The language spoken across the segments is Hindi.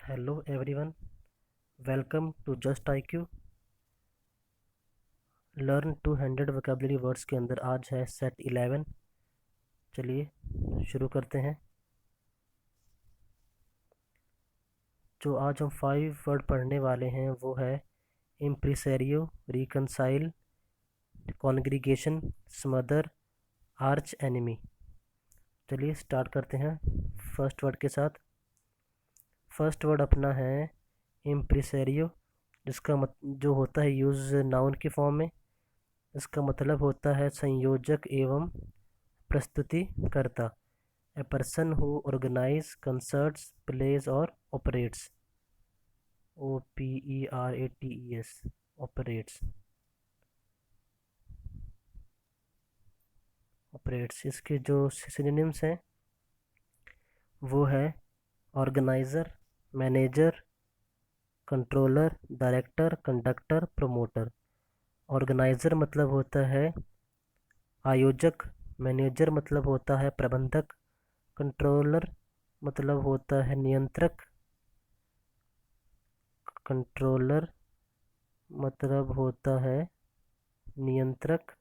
Hello everyone, welcome to just IQ। Learn 200 vocabulary words के अंदर आज है सेट 11। चलिए शुरू करते हैं। जो आज हम 5 वर्ड पढ़ने वाले हैं वो है इम्प्रिसेरियो, रिकनसाइल, कॉन्ग्रीगेशन, स्मदर, आर्च एनिमी। चलिए स्टार्ट करते हैं फर्स्ट वर्ड के साथ। फर्स्ट वर्ड अपना है इम्प्रिसेरियो, जिसका जो होता है यूज़ नाउन की फॉर्म में। इसका मतलब होता है संयोजक एवं प्रस्तुतिकर्ता। A person who organise concerts, plays और ऑपरेट्स। OPERATES, operates. ऑपरेट्स इसके जो सिनोनिम्स हैं वो है organiser, manager, controller, director, conductor, promoter. Organiser मतलब होता है आयोजक, मैनेजर मतलब होता है प्रबंधक, कंट्रोलर मतलब होता है नियंत्रक, कंट्रोलर मतलब होता है नियंत्रक,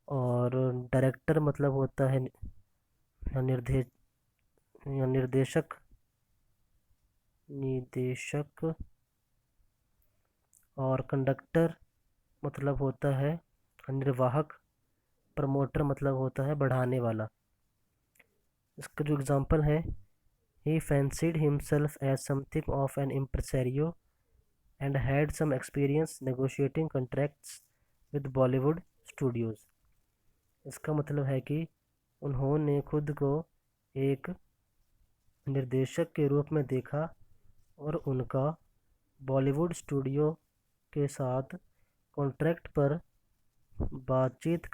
और डायरेक्टर मतलब होता है निर्देश या निदेशक, और कंडक्टर मतलब होता है निर्वाहक, प्रमोटर मतलब होता है बढ़ाने वाला। इसका जो एग्जांपल है, he fancied himself as something of an impresario and had some experience negotiating contracts with Bollywood studios। इसका मतलब है कि उन्होंने खुद को एक निर्देशक के रूप में देखा और उनका बॉलीवुड स्टूडियो के साथ कॉन्ट्रैक्ट पर बातचीत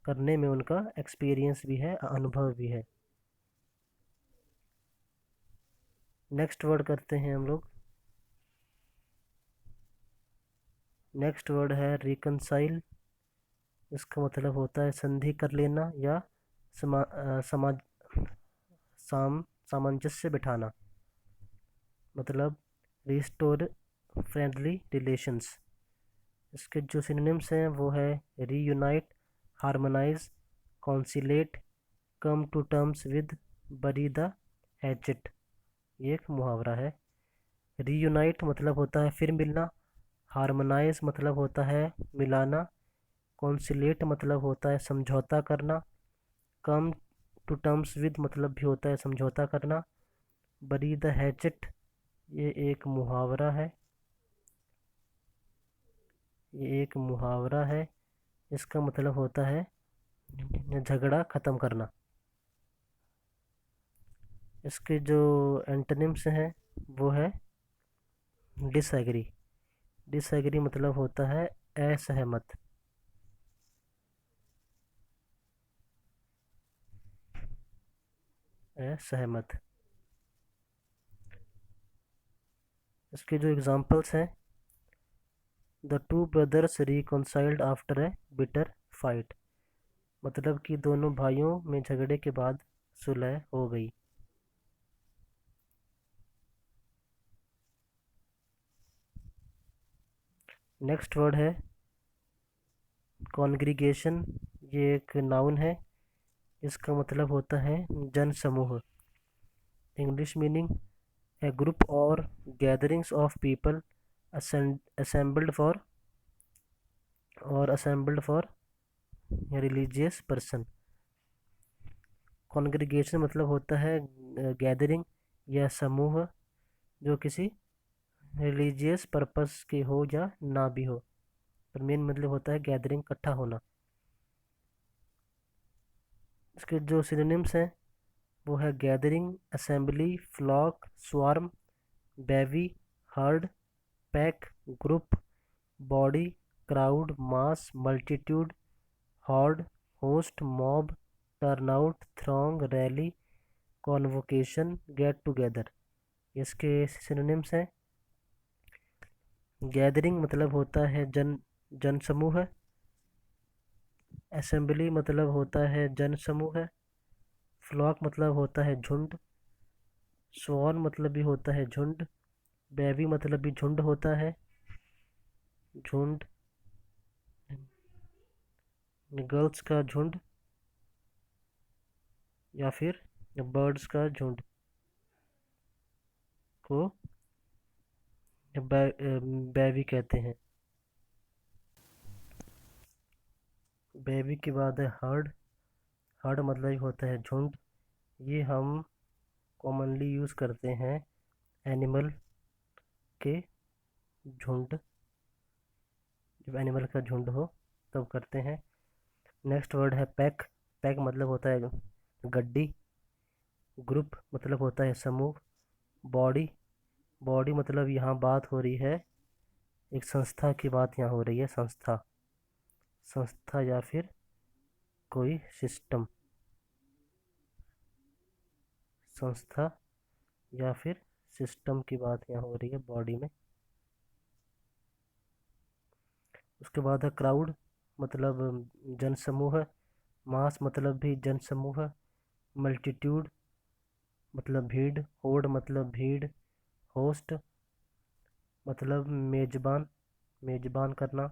करने में उनका एक्सपीरियंस भी है, अनुभव भी है। नेक्स्ट वर्ड करते हैं हम लोग। नेक्स्ट वर्ड है रिकनसाइल। इसका मतलब होता है संधि कर लेना या सामंजस्य बिठाना, मतलब रिस्टोर फ्रेंडली रिलेशंस। इसके जो सिनोनिम्स हैं वो है reunite, harmonise, conciliate, come to terms with, bury the hatchet. ये एक मुहावरा है। रीयूनाइट मतलब होता है फिर मिलना, हार्मोनाइज मतलब होता है मिलाना, कॉन्सिलेट मतलब होता है समझौता करना, कम टू टर्म्स विद मतलब भी होता है समझौता करना, बरी द हैचेट ये एक मुहावरा है। इसका मतलब होता है झगड़ा ख़त्म करना। इसके जो एंटोनिम्स हैं वो है डिसएग्री। डिसएग्री मतलब होता है असहमत। असहमत। इसके जो एग्जांपल्स हैं, the two brothers reconciled after a bitter fight. मतलब कि दोनों भाइयों में झगड़े के बाद सुलह हो गई। नेक्स्ट वर्ड है कॉन्ग्रीगेशन। ये एक नाउन है। इसका मतलब होता है जन समूह। इंग्लिश मीनिंग ए ग्रुप और gatherings of people assembled for religious person. Congregation मतलब होता है गैदरिंग या समूह जो किसी रिलीजियस पर्पस के हो या ना भी हो, पर मेन मतलब होता है गैदरिंग, इकट्ठा होना। इसके जो सिनोनिम्स हैं वो है gathering, assembly, flock, swarm, bevy, herd, pack, group, body, crowd, mass, multitude, horde, host, mob, turnout, throng, rally, convocation, get together. इसके सिनोनिम्स हैं गैदरिंग मतलब होता है जन समूह, असेंबली मतलब होता है जन समूह है। फ्लॉक मतलब होता है झुंड। स्वॉन मतलब भी होता है झुंड। बेबी मतलब भी झुंड होता है, झुंड। गर्ल्स का झुंड या फिर बर्ड्स का झुंड को बेबी कहते हैं। बेबी के बाद है हर्ड। हर्ड मतलब होता है झुंड। ये हम कॉमनली यूज़ करते हैं एनिमल के झुंड, जब एनिमल का झुंड हो तब करते हैं। नेक्स्ट वर्ड है पैक। पैक मतलब होता है गड्डी। ग्रुप मतलब होता है समूह। बॉडी। बॉडी मतलब यहाँ बात हो रही है एक संस्था की, बात यहाँ हो रही है संस्था। संस्था या फिर कोई सिस्टम। संस्था या फिर सिस्टम की बात यहाँ हो रही है बॉडी में। उसके बाद है क्राउड, मतलब जनसमूह। मास मतलब भी जनसमूह। मल्टीट्यूड मतलब भीड़। होड़ मतलब भीड़। होस्ट मतलब मेजबान, मेजबान करना,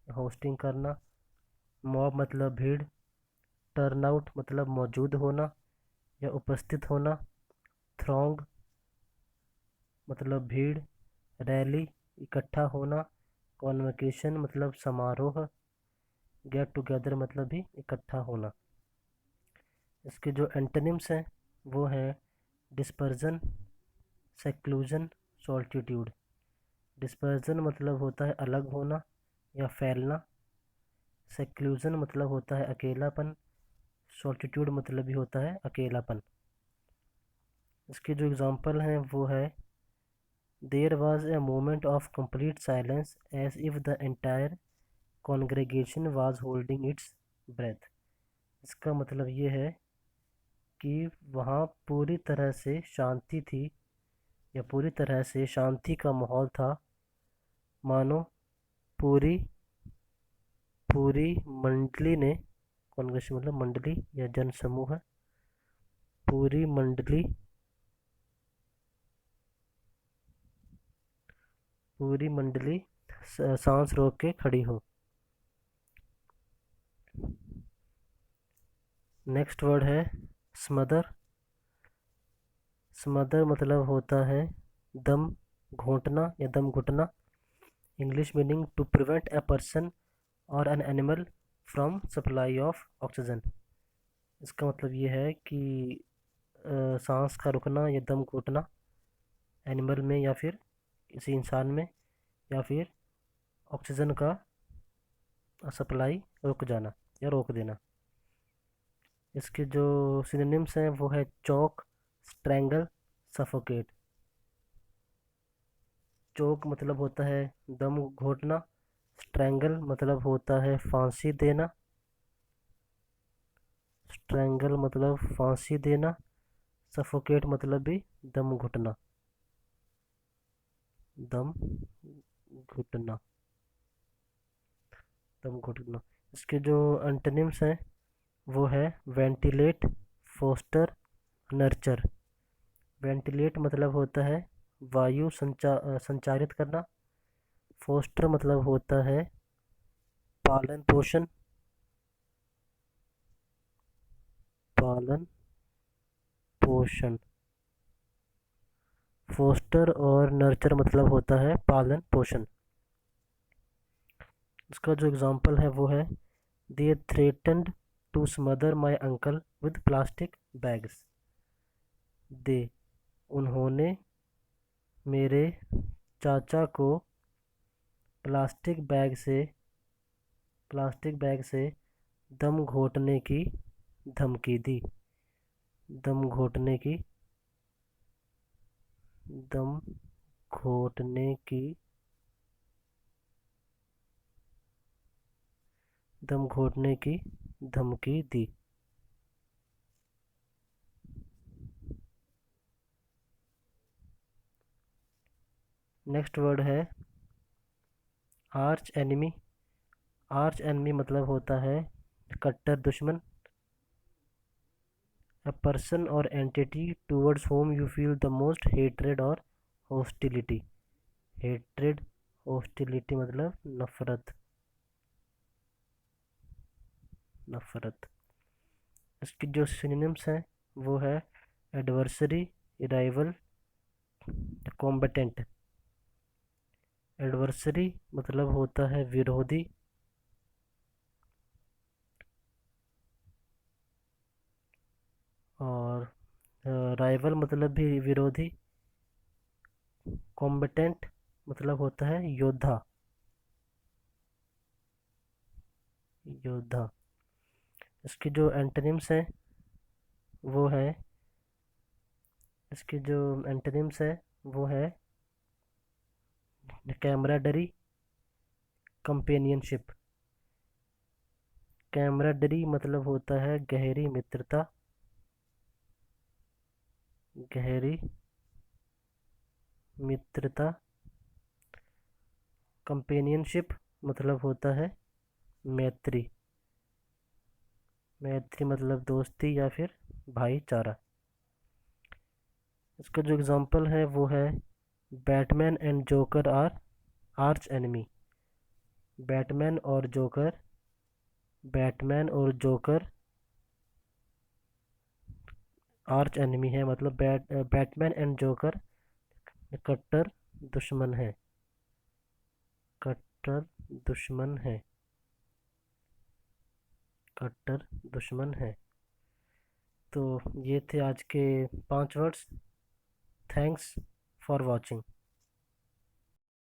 होस्टिंग करना। मॉब मतलब भीड़। टर्नआउट मतलब मौजूद होना या उपस्थित होना। थ्रॉन्ग मतलब भीड़। रैली इकट्ठा होना। कॉन्वोकेशन मतलब समारोह। गेट टुगेदर मतलब भी इकट्ठा होना। इसके जो एंटोनिम्स हैं वो हैं डिस्पर्जन, सेक्लूजन, सॉल्टिट्यूड। डिस्पर्जन मतलब होता है अलग होना या फैलना। सेक्लूजन मतलब होता है अकेलापन। सॉल्टिट्यूड मतलब भी होता है अकेलापन। इसके जो एग्जांपल हैं वो है there was a moment of complete silence as if the entire congregation was holding its breath. इसका मतलब ये है कि वहाँ पूरी तरह से शांति थी या पूरी तरह से शांति का माहौल था, मानो पूरी पूरी मंडली ने, कॉन्ग्रेगेशन मतलब मंडली या जन समूह, पूरी मंडली, पूरी मंडली सांस रोक के खड़ी हो। नेक्स्ट वर्ड है स्मदर। स्मदर मतलब होता है दम घोंटना या दम घुटना। English meaning to prevent a person और an animal from supply of oxygen. इसका मतलब ये है कि सांस का रुकना या दम घुटना एनिमल में या फिर किसी इंसान में, या फिर ऑक्सीजन का सप्लाई रुक जाना या रोक देना। इसके जो सिनोनिम्स हैं वो है चोक, स्ट्रैंगल, सफोकेट। चोक मतलब होता है दम घोटना। स्ट्रैंगल मतलब होता है फांसी देना। स्ट्रैंगल मतलब फांसी देना। सफोकेट मतलब भी दम घुटना, दम घुटना, दम घुटना। इसके जो एंटोनिम्स हैं वो है वेंटिलेट, फोस्टर, नर्चर। वेंटिलेट मतलब होता है वायु संचारित करना। फोस्टर मतलब होता है पालन पोषण, पालन पोषण। फोस्टर और नर्चर मतलब होता है पालन पोषण। इसका जो एग्जांपल है वो है they threatened to smother my uncle with plastic bags. They उन्होंने मेरे चाचा को प्लास्टिक बैग से, प्लास्टिक बैग से दम घोटने की धमकी दी। दम घोटने की, दम घोटने की, दम घोटने की धमकी दी। नेक्स्ट वर्ड है आर्च एनिमी। आर्च एनिमी मतलब होता है कट्टर दुश्मन। A person or entity towards whom you feel the most hatred or hostility। hatred hostility मतलब नफरत, नफरत। इसकी जो सिनोनिम्स हैं वो है एडवर्सरी, राइवल, कॉम्बटेंट। एडवर्सरी मतलब होता है विरोधी, और राइवल मतलब भी विरोधी। कॉम्बटेंट मतलब होता है योद्धा, योद्धा। इसके जो एंटोनिम्स हैं वो है, इसके जो एंटोनिम्स है वो है कैमराडरी, कंपेनियनशिप। कैमराडरी मतलब होता है गहरी मित्रता, गहरी मित्रता। कंपेनियनशिप मतलब होता है मैत्री, मैत्री मतलब दोस्ती या फिर भाईचारा। इसका जो एग्जांपल है वो है Batman and Joker are arch enemy. Batman और जोकर, बैटमैन और जोकर आर्च एनिमी है, मतलब बैटमैन एंड जोकर कट्टर दुश्मन है, कट्टर दुश्मन है, कट्टर दुश्मन है। तो ये थे आज के 5 वर्ड्स। Thanks for watching.